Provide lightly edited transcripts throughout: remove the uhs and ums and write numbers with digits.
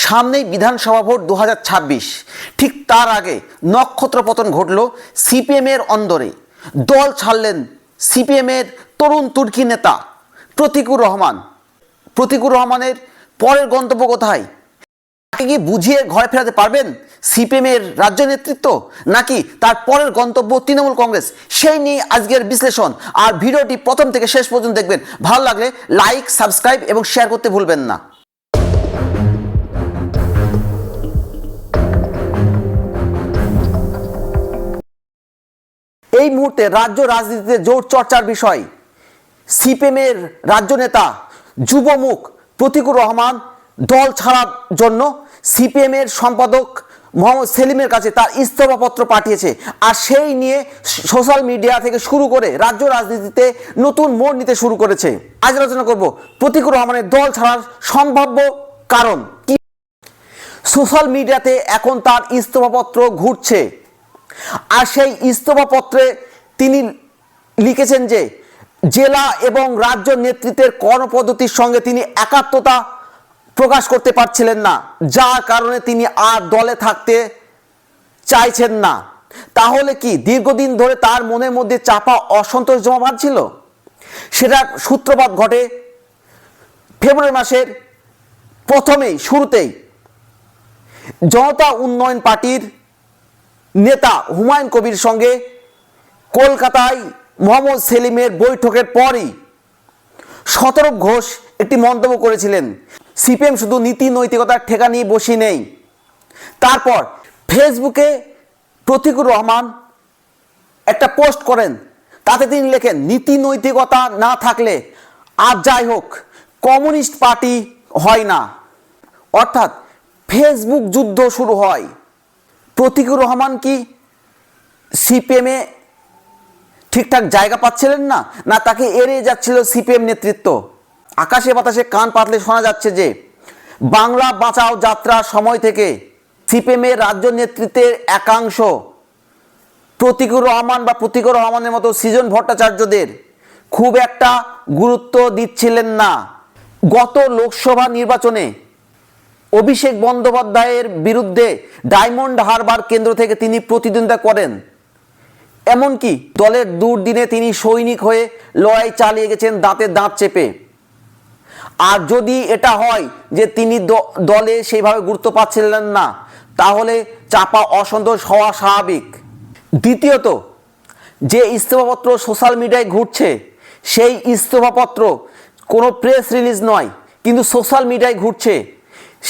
সামনেই বিধানসভা ভোট 2026। ঠিক তার আগে নক্ষত্র পতন ঘটল সিপিএমের অন্দরে। দল ছাড়লেন সিপিএমের তরুণ তুর্কি নেতা প্রতীকুর রহমান। প্রতীকুর রহমানের পরের গন্তব্য কোথায়? তাকে কি বুঝিয়ে ঘরে ফেরাতে পারবেন সিপিএমের রাজ্য নেতৃত্ব, নাকি তার পরের গন্তব্য তৃণমূল কংগ্রেস? সেই নিয়ে আজকের বিশ্লেষণ। আর ভিডিওটি প্রথম থেকে শেষ পর্যন্ত দেখবেন। ভালো লাগলে লাইক, সাবস্ক্রাইব এবং শেয়ার করতে ভুলবেন না। এই মুহূর্তে রাজ্য রাজনীতিতে জোর চর্চার বিষয় সিপিএমের রাজ্য নেতা যুবমুখ প্রতীকুর রহমান দল ছাড়ার জন্য সিপিএমের সম্পাদক মোহাম্মদ সেলিমের কাছে তার ইস্তফাপত্র পাঠিয়েছে। আর সেই নিয়ে সোশ্যাল মিডিয়া থেকে শুরু করে রাজ্য রাজনীতিতে নতুন মোড় নিতে শুরু করেছে। আজ আলোচনা করব প্রতীকুর রহমানের দল ছাড়ার সম্ভাব্য কারণ কি। সোশ্যাল মিডিয়াতে এখন তার ইস্তফাপত্র ঘুরছে, আর সেই ইস্তফাপত্রে তিনি লিখেছেন যে জেলা এবং রাজ্য নেতৃত্বের কর্মপদ্ধতির সঙ্গে তিনি একাত্মতা প্রকাশ করতে পারছিলেন না, যার কারণে তিনি আর দলে থাকতে চাইছেন না। তাহলে কি দীর্ঘদিন ধরে তার মনের মধ্যে চাপা অসন্তোষ জমা বাঁধছিল? সেটার সূত্রপাত ঘটে ফেব্রুয়ারি মাসের শুরুতেই জনতা উন্নয়ন পার্টির নেতা হুমায়ুন কবির সঙ্গে কলকাতায় মোহাম্মদ সেলিমের বৈঠকের পরই শতরূপ ঘোষ একটি মন্তব্য করেছিলেন, সিপিএম শুধু নীতি নৈতিকতার ঠেকা নিয়ে বসে নেই। তারপর ফেসবুকে প্রতীকুর রহমান একটা পোস্ট করেন, তাতে তিনি লেখেন নীতি নৈতিকতা না থাকলে আর যাই হোক কমিউনিস্ট পার্টি হয় না। অর্থাৎ ফেসবুক যুদ্ধ শুরু হয়। প্রতীকুর রহমান কি সিপিএমে ঠিকঠাক জায়গা পাচ্ছিলেন না, না তাকে এড়িয়ে যাচ্ছিল সিপিএম নেতৃত্ব? আকাশে বাতাসে কান পাতলে শোনা যাচ্ছে যে বাংলা বাঁচাও যাত্রার সময় থেকে সিপিএমের রাজ্য নেতৃত্বের একাংশ প্রতীকুর রহমান বা প্রতীকুর রহমানের মতো সৃজন ভট্টাচার্যদের খুব একটা গুরুত্ব দিচ্ছিলেন না। গত লোকসভা নির্বাচনে অভিষেক বন্দ্যোপাধ্যায়ের বিরুদ্ধে ডায়মন্ড হারবার কেন্দ্র থেকে তিনি প্রতিদ্বন্দ্বিতা করেন। এমনকি দলের দুর্দিনে তিনি সৈনিক হয়ে লড়াই চালিয়ে গেছেন দাঁতে দাঁত চেপে। আর যদি এটা হয় যে তিনি দলে সেইভাবে গুরুত্ব পাচ্ছিলেন না, তাহলে চাপা অসন্তোষ হওয়া স্বাভাবিক। দ্বিতীয়ত, যে ইস্তফাপত্র সোশ্যাল মিডিয়ায় ঘুরছে সেই ইস্তফাপত্র কোনো প্রেস রিলিজ নয়, কিন্তু সোশ্যাল মিডিয়ায় ঘুরছে।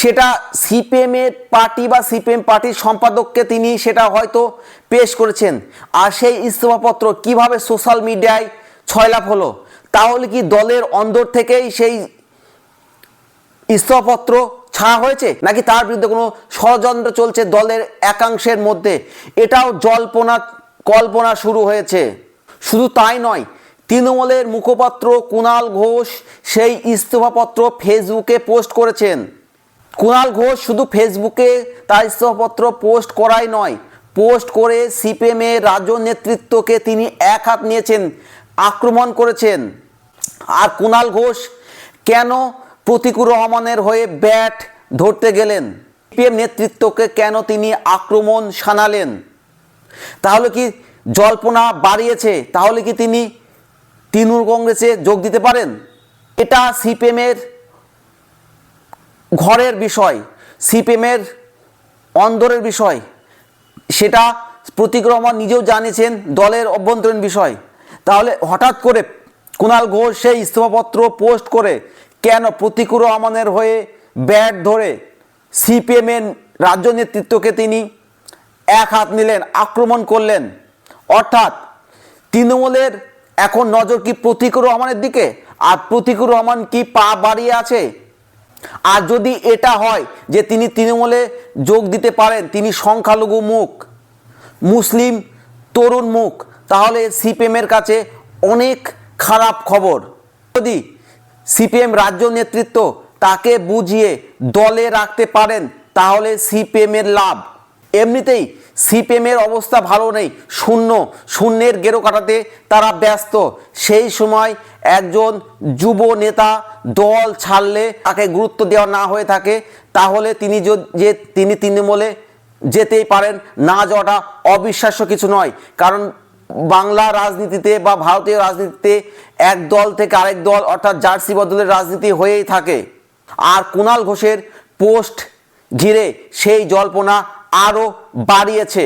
সেটা সিপিএমের পার্টি বা সিপিএম পার্টির সম্পাদককে তিনি সেটা হয়তো পেশ করেছেন। আর সেই ইস্তফাপত্র কিভাবে সোশ্যাল মিডিয়ায় ছয়লাভ হলো? তাহলে কি দলের অন্দর থেকেই সেই ইস্তফাপত্র ছাড়া হয়েছে, নাকি তার বিরুদ্ধে কোনো ষড়যন্ত্র চলছে দলের একাংশের মধ্যে? এটাও কল্পনা শুরু হয়েছে। শুধু তাই নয়, তৃণমূলের মুখপাত্র কুণাল ঘোষ সেই ইস্তফাপত্র ফেসবুকে পোস্ট করেছেন। কুণাল ঘোষ শুধু ফেসবুকে তার ইস্তফাপত্র পোস্ট করাই নয়, পোস্ট করে সিপিএমের রাজ্য নেতৃত্বকে তিনি এক হাত নিয়েছেন, আক্রমণ করেছেন। আর কুণাল ঘোষ কেন প্রতীকুর রহমানের হয়ে ব্যাট ধরতে গেলেন? সিপিএম নেতৃত্বকে কেন তিনি আক্রমণ শানালেন? তাহলে কি জল্পনা বাড়িয়েছে? তাহলে কি তিনি তৃণমূল কংগ্রেসে যোগ দিতে পারেন? এটা সিপিএমের ঘরের বিষয়, সিপিএমের অন্দরের বিষয়। সেটা প্রতীকুর রহমান নিজেও জানিয়েছেন, দলের অভ্যন্তরীণ বিষয়। তাহলে হঠাৎ করে কুণাল ঘোষ সেই ইস্তফাপত্র পোস্ট করে কেন প্রতীকুর রহমানের হয়ে ব্যাট ধরে সিপিএমের রাজ্য নেতৃত্বকে তিনি এক হাত নিলেন, আক্রমণ করলেন? অর্থাৎ তৃণমূলের এখন নজর কি প্রতীকুর রহমানের দিকে? আর প্রতীকুর রহমান কি পা বাড়িয়ে আছে? আর যদি এটা হয় যে তিনি তৃণমূলে যোগ দিতে পারেন, তিনি সংখ্যালঘু মুখ, মুসলিম তরুণ মুখ, তাহলে সিপিএমের কাছে অনেক খারাপ খবর। যদি সিপিএম রাজ্য নেতৃত্ব তাকে বুঝিয়ে দলে রাখতে পারেন, তাহলে সিপিএমের লাভ। এমনিতেই সিপিএমের অবস্থা ভালো নেই, শূন্যের গেরো কাটাতে তারা ব্যস্ত। সেই সময় একজন যুব নেতা দল ছাড়লে তাকে গুরুত্ব দেওয়া না হয়ে থাকে, তাহলে তিনি তৃণমূলে যেতেই পারেন। না যাওয়াটা অবিশ্বাস্য কিছু নয়, কারণ বাংলা রাজনীতিতে বা ভারতীয় রাজনীতিতে এক দল থেকে আরেক দল অর্থাৎ জার্সি বদলের রাজনীতি হয়েই থাকে। আর কুণাল ঘোষের পোস্ট ঘিরে সেই জল্পনা আরও বাড়িয়েছে।